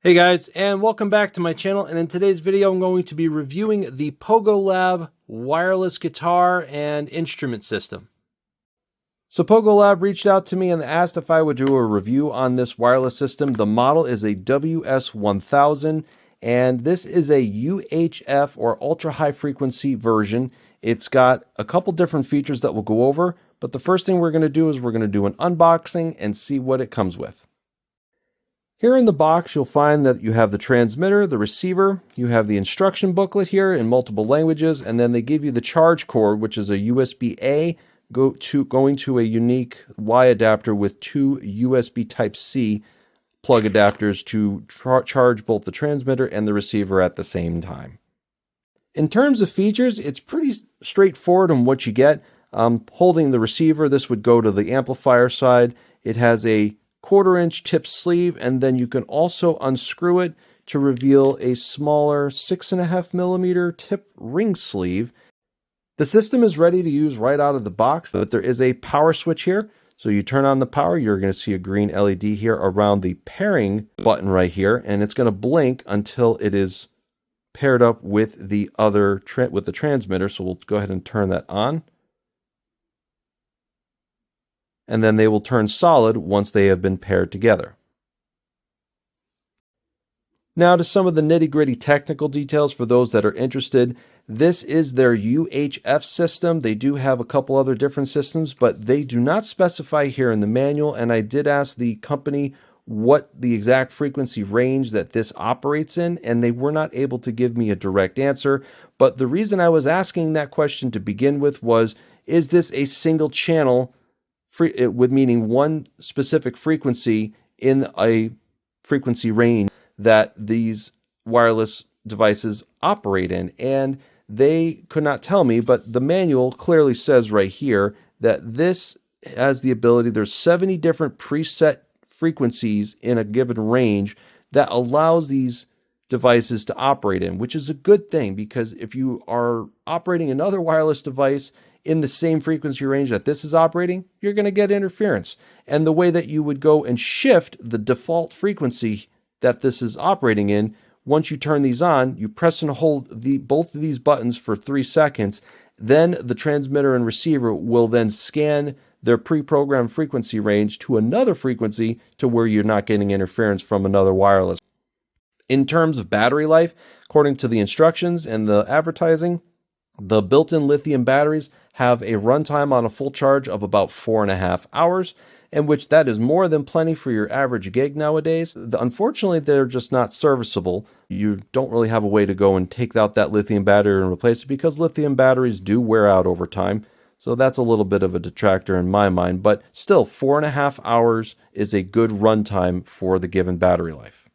Hey guys, and welcome back to my channel. And in today's video, I'm going to be reviewing the PogoLab wireless guitar and instrument system. So PogoLab reached out to me and asked if I would do a review on this wireless system. The model is a WS-1000, and this is a UHF or ultra high frequency version. It's got a couple different features that we'll go over, but the first thing we're going to do is we're going to do an unboxing and see what it comes with. Here in the box, you'll find that you have the transmitter, the receiver, you have the instruction booklet here in multiple languages, and then they give you the charge cord, which is a USB-A going to a unique Y adapter with two USB Type-C plug adapters to charge both the transmitter and the receiver at the same time. In terms of features, it's pretty straightforward on what you get. Holding the receiver, this would go to the amplifier side. It has a 1/4-inch tip sleeve, and then you can also unscrew it to reveal a smaller 6.5mm tip ring sleeve. The system is ready to use right out of the box, but there is a power switch here. So you turn on the power, you're going to see a green LED here around the pairing button right here, and it's going to blink until it is paired up with the other with the transmitter. So we'll go ahead and turn that on. And then they will turn solid once they have been paired together. Now to some of the nitty-gritty technical details for those that are interested. This is their UHF system. They do have a couple other different systems, but they do not specify here in the manual, and I did ask the company what the exact frequency range that this operates in, and they were not able to give me a direct answer. But the reason I was asking that question to begin with was, is this a single channel with meaning one specific frequency in a frequency range that these wireless devices operate in? And they could not tell me, but the manual clearly says right here that this has the ability, there's 70 different preset frequencies in a given range that allows these devices to operate in, which is a good thing, because if you are operating another wireless device in the same frequency range that this is operating, you're going to get interference. And the way that you would go and shift the default frequency that this is operating in, once you turn these on, you press and hold both of these buttons for 3 seconds, then the transmitter and receiver will then scan their pre-programmed frequency range to another frequency to where you're not getting interference from another wireless. In terms of battery life, according to the instructions and the advertising, the built-in lithium batteries have a runtime on a full charge of about 4.5 hours, in which that is more than plenty for your average gig nowadays. Unfortunately, they're just not serviceable. You don't really have a way to go and take out that lithium battery and replace it, because lithium batteries do wear out over time. So that's a little bit of a detractor in my mind, but still 4.5 hours is a good runtime for the given battery life.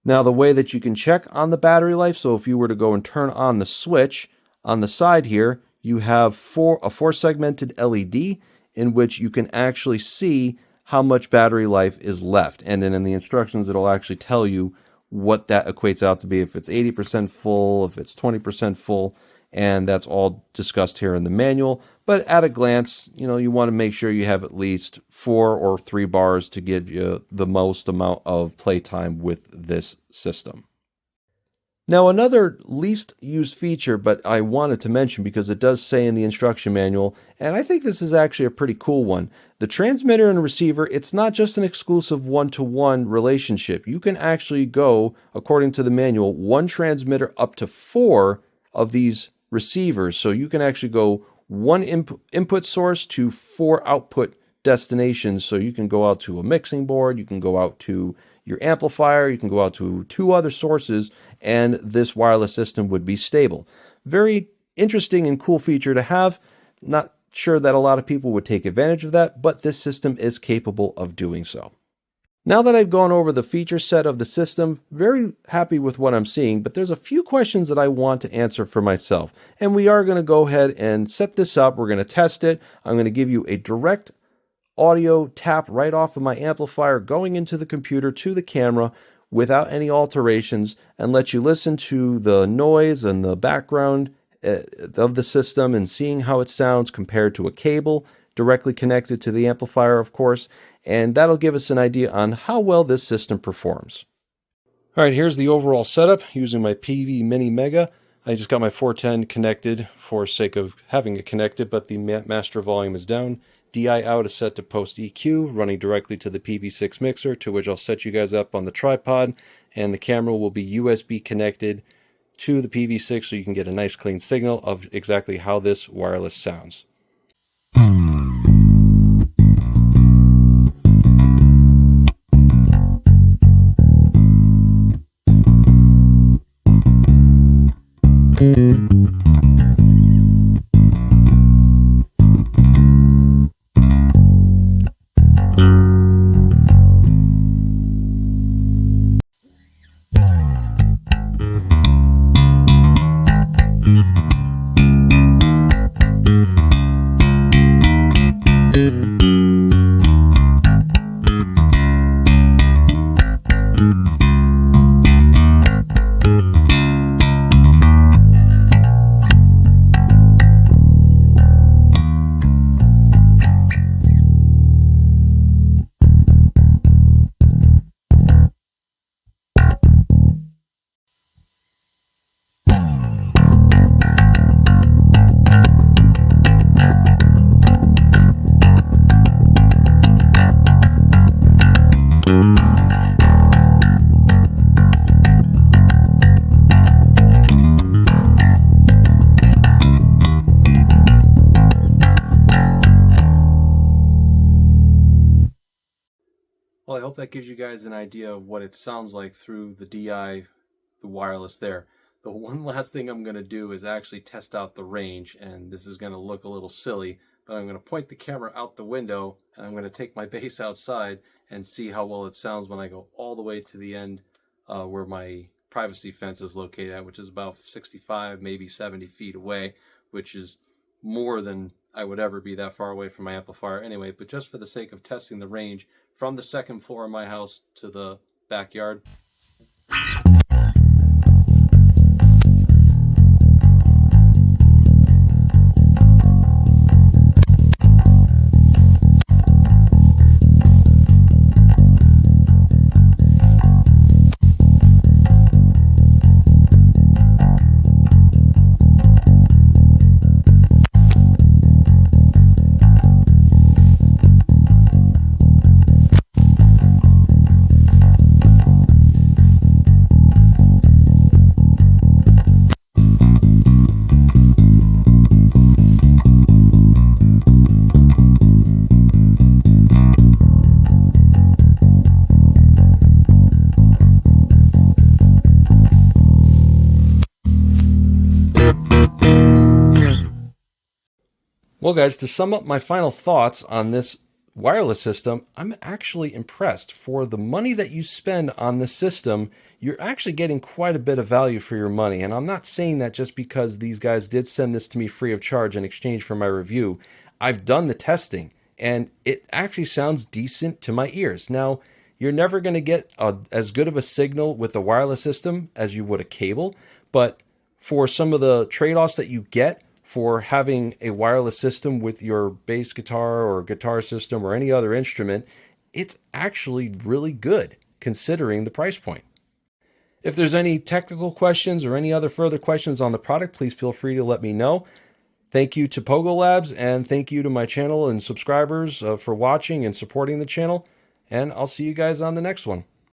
Now, the way that you can check on the battery life, so if you were to go and turn on the switch on the side here, you have a 4-segmented LED in which you can actually see how much battery life is left. And then in the instructions, it'll actually tell you what that equates out to be, if it's 80% full, if it's 20% full, and that's all discussed here in the manual. But at a glance, you want to make sure you have at least 4 or 3 bars to give you the most amount of playtime with this system. Now, another least used feature, but I wanted to mention because it does say in the instruction manual, and I think this is actually a pretty cool one. The transmitter and receiver, it's not just an exclusive one-to-one relationship. You can actually go, according to the manual, 1 transmitter up to 4 of these receivers. So you can actually go 1 input source to 4 output destinations. So you can go out to a mixing board, you can go out to your amplifier, you can go out to 2 other sources, and this wireless system would be stable. Very interesting and cool feature to have. Not sure that a lot of people would take advantage of that, but this system is capable of doing so. Now that I've gone over the feature set of the system, very happy with what I'm seeing, but there's a few questions that I want to answer for myself. And we are going to go ahead and set this up. We're going to test it. I'm going to give you a direct audio tap right off of my amplifier going into the computer to the camera without any alterations, and let you listen to the noise and the background of the system and seeing how it sounds compared to a cable directly connected to the amplifier, of course, and that'll give us an idea on how well this system performs. All right, here's the overall setup using my PV Mini Mega. I just got my 410 connected for sake of having it connected, but the master volume is down. DI out is set to post EQ, running directly to the PV6 mixer, to which I'll set you guys up on the tripod, and the camera will be USB connected to the PV6 so you can get a nice clean signal of exactly how this wireless sounds. Well, I hope that gives you guys an idea of what it sounds like through the DI, the wireless there. The one last thing I'm going to do is actually test out the range, and this is going to look a little silly, but I'm going to point the camera out the window, and I'm going to take my bass outside and see how well it sounds when I go all the way to the end where my privacy fence is located at, which is about 65, maybe 70 feet away, which is more than I would ever be that far away from my amplifier anyway. But just for the sake of testing the range from the second floor of my house to the backyard. Well, guys, to sum up my final thoughts on this wireless system, I'm actually impressed. For the money that you spend on this system, you're actually getting quite a bit of value for your money. And I'm not saying that just because these guys did send this to me free of charge in exchange for my review. I've done the testing, and it actually sounds decent to my ears. Now, you're never going to get as good of a signal with a wireless system as you would a cable, but for some of the trade-offs that you get for having a wireless system with your bass guitar or guitar system or any other instrument, it's actually really good considering the price point. If there's any technical questions or any other further questions on the product, please feel free to let me know. Thank you to PogoLabs, and thank you to my channel and subscribers for watching and supporting the channel. And I'll see you guys on the next one.